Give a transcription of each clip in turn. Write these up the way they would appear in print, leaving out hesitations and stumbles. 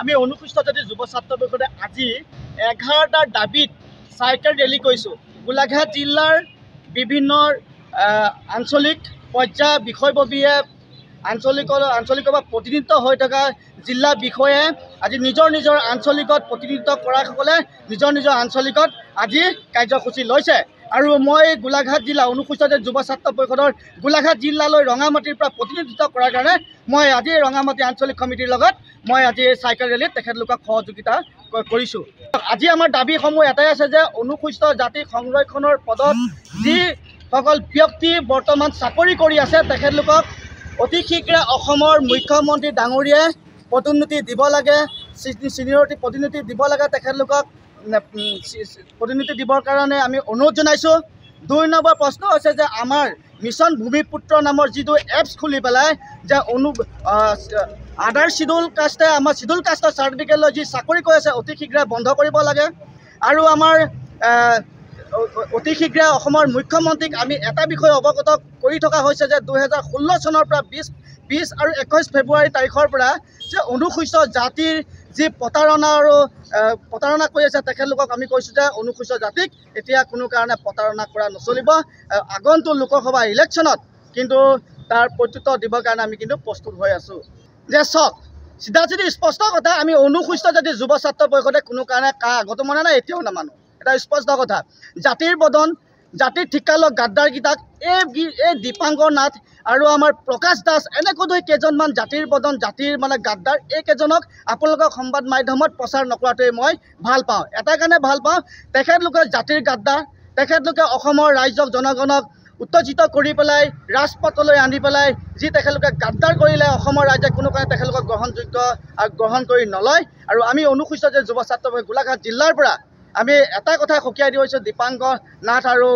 আমি অনুসূচিত জাতি যুৱ ছাত্ৰ পৰিষদে আজি 11টা দাবীত চাইকেল ৰেলী কৰিছোঁ। গোলাঘাট জিলাৰ বিভিন্ন আঞ্চলিক পৰ্যায়ৰ বিষয়ববীয়ে আঞ্চলিকভাৱে প্ৰতিনিধিত্ব হৈ থকা জিলা বিষয়ে আজি নিজৰ আঞ্চলিকত প্ৰতিনিধিত্ব কৰাসকলে নিজৰ আঞ্চলিকত আজি কাৰ্যসূচী লৈছে। আৰু মই গোলাঘাট জিলা অনুসূচিত যুৱ ছাত্ৰ পৰিষদৰ গোলাঘাট জিলালৈ ৰঙামাটিৰ পৰা প্ৰতিনিধিত্ব কৰাৰ কাৰণে মই আজি ৰঙামাটি আঞ্চলিক সমিতিৰ লগত মই আজি চাইকেল ৰেলীত তেখেতলোকক সহযোগিতা কৰিছোঁ। আজি আমাৰ দাবীসমূহ এটাই আছে যে অনুসূচিত জাতি সংৰক্ষণৰ পদত যিসকল ব্যক্তি বৰ্তমান চাকৰি কৰি আছে তেখেতলোকক অতি শীঘ্ৰে অসমৰ মুখ্যমন্ত্ৰী ডাঙৰীয়াই পদোন্নতি দিব লাগে, ছিনিয়ৰিটি পদোন্নতি দিব লাগে। তেখেতলোকক পদোন্নতি দিবৰ কাৰণে আমি অনুৰোধ জনাইছোঁ। 2 নম্বৰ প্ৰশ্ন হৈছে যে আমাৰ মিছন ভূমিপুত্ৰ নামৰ যিটো এপছ খুলি পেলাই যে আদাৰ চিডুল কাষ্টে আমাৰ চিডুল কাষ্টৰ চাৰ্টিফিকেট লৈ যি চাকৰি কৰি আছে অতি শীঘ্ৰে বন্ধ কৰিব লাগে। আৰু আমাৰ অতি শীঘ্ৰে অসমৰ মুখ্যমন্ত্ৰীক আমি এটা বিষয় অৱগত কৰি থকা হৈছে যে 2016 চনৰ পৰা 20 আৰু 21 ফেব্ৰুৱাৰী তাৰিখৰ পৰা যে অনুসূচিত জাতিৰ যি প্ৰতাৰণা কৰি আছে তেখেতলোকক আমি কৈছোঁ যে অনুসূচিত জাতিক এতিয়া কোনো কাৰণে প্ৰতাৰণা কৰা নচলিব। আগন্তুক লোকসভা ইলেকশ্যনত কিন্তু তাৰ প্ৰত্যুত্তৰ দিবৰ কাৰণে আমি কিন্তু প্ৰস্তুত হৈ আছোঁ। যে চাওক চিধা স্পষ্ট কথা, আমি অনুসূচিত জাতি যুৱ ছাত্ৰ পৰিষদে কোনো কাৰণে আগতো মনা নাই, এতিয়াও নামানো। এটা স্পষ্ট কথা, জাতিৰ বদন জাতিৰ ঠিকা লোৱা গাদ্দাৰকেইটাক এই দীপাংকৰ নাথ আৰু আমাৰ প্ৰকাশ দাস এনেকৈ কেইজনমান জাতিৰ বদন জাতিৰ গাদ্দাৰ এইকেইজনক আপোনালোকক সংবাদ মাধ্যমত প্ৰচাৰ নকৰাটোৱে মই ভাল পাওঁ। এটা কাৰণে ভাল পাওঁ, তেখেতলোকে জাতিৰ গাদ্দাৰ, তেখেতলোকে অসমৰ ৰাইজক জনগণক উত্তেজিত কৰি পেলাই ৰাজপথলৈ আনি পেলাই যি তেখেতলোকে গাদ্দাৰ কৰিলে অসমৰ ৰাইজে কোনো কাৰণে তেখেতলোকক গ্ৰহণ কৰি নলয়। আৰু আমি অনুসূচিত যে যুৱ ছাত্ৰ গোলাঘাট জিলাৰ পৰা আমি এটা কথা সকীয়াই দিয়া হৈছোঁ, দীপাংকৰ নাথ আৰু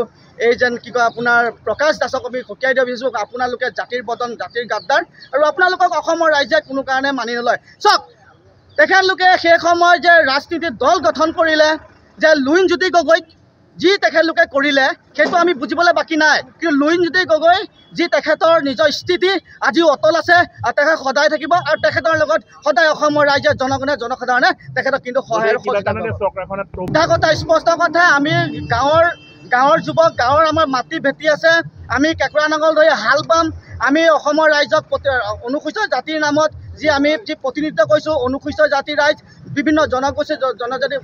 এই যেন কি কয় আপোনাৰ প্ৰকাশ দাসক আমি সকীয়াই দিয়া বিচাৰিছোঁ, আপোনালোকে জাতিৰ বদন জাতিৰ গাদ্দাৰ আৰু আপোনালোকক অসমৰ ৰাইজে কোনো কাৰণে মানি নলয়। চাওক তেখেতলোকে সেই সময়ত যে ৰাজনীতিৰ দল গঠন কৰিলে যে লুইনজ্যোতি গগৈক যি তেখেতলোকে কৰিলে সেইটো আমি বুজিবলৈ বাকী নাই। কিন্তু লুইনজ্যোতি গগৈ যি তেখেতৰ নিজৰ স্থিতি আজিও অটল আছে আৰু তেখেত সদায় থাকিব আৰু তেখেতৰ লগত সদায় অসমৰ ৰাইজে জনসাধাৰণে তেখেতক কিন্তু সহায়ৰ কথা স্পষ্ট কথা। আমি গাঁৱৰ যুৱক, গাঁৱৰ আমাৰ মাটি ভেটি আছে, আমি কেঁকুৰা নাঙল ধৰি হাল বাম। আমি অসমৰ ৰাইজক অনুসূচিত জাতিৰ নামত আমি প্ৰতিনিধিত্ব কৰিছোঁ। অনুসূচিত জাতিৰ ৰাইজ বিভিন্ন জনগোষ্ঠী জনজাতি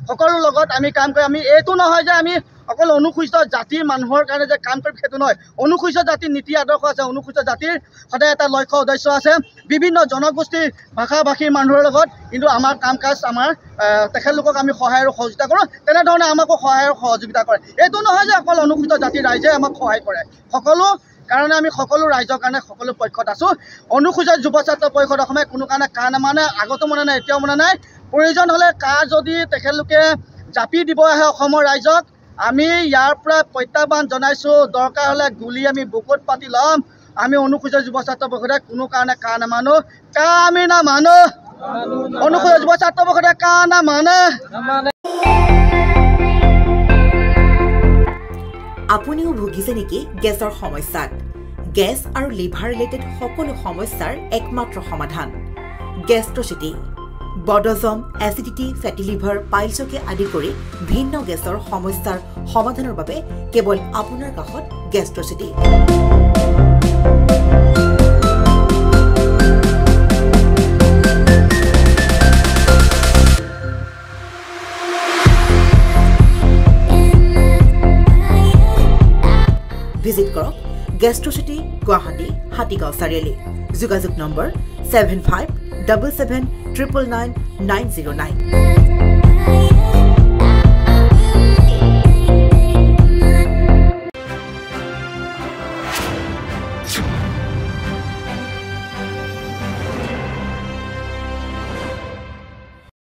সকলো লগত আমি কাম কৰি আমি এইটো নহয় যে আমি অকল অনুসূচিত জাতিৰ মানুহৰ কাৰণে যে কাম কৰিম সেইটো নহয়। অনুসূচিত জাতিৰ নীতি আদৰ্শ আছে, অনুসূচিত জাতিৰ সদায় এটা লক্ষ্য উদ্দেশ্য আছে। বিভিন্ন জনগোষ্ঠীৰ ভাষা ভাষীৰ মানুহৰ লগত কিন্তু আমাৰ কাম কাজ তেখেতলোকক আমি সহায় আৰু সহযোগিতা কৰোঁ, তেনেধৰণে আমাকো সহায় আৰু সহযোগিতা কৰে। এইটো নহয় যে অকল অনুসূচিত জাতিৰ ৰাইজে আমাক সহায় কৰে, সকলো কাৰণে আমি সকলো ৰাইজৰ কাৰণে সকলো পক্ষত আছোঁ। অনুসূচিত যুৱ ছাত্ৰ পৰিষদ অসমে কোনো কাৰণে নামানে, আগতো মনা নাই, এতিয়াও মনা নাই। প্ৰয়োজন হ'লে যদি তেখেতলোকে জাপি দিব আহে অসমৰ ৰাইজক, আমি ইয়াৰ পৰা প্ৰত্যাহ্বান জনাইছোঁ। দৰকাৰ হ'লে গুলি আমি বুকুত পাতি ল'ম। আমি অনুসূচিত যুৱ ছাত্ৰ পৰিষদে কোনো কাৰণে নামানো, আমি নামানো। অনুসূচিত যুৱ ছাত্ৰ পৰিষদে নামানে। আপুনিও ভুগিছে নেকি গেছৰ সমস্যাত? গেছ আৰু লিভাৰ ৰিলেটেড সকলো সমস্যাৰ একমাত্ৰ সমাধান গেষ্ট্ৰচিটি। বডজম, এচিডিটি, ফেটি লিভাৰ, পাইলছকে আদি কৰি ভিন্ন গেছৰ সমস্যাৰ সমাধানৰ বাবে কেৱল আপোনাৰ কাষত গেষ্ট্ৰচিটি। ভিজিট কৰক গেষ্ট্ৰচিটি, গুৱাহাটী, হাতীগাঁও চাৰিআলি। যোগাযোগ নম্বৰ 7577999909।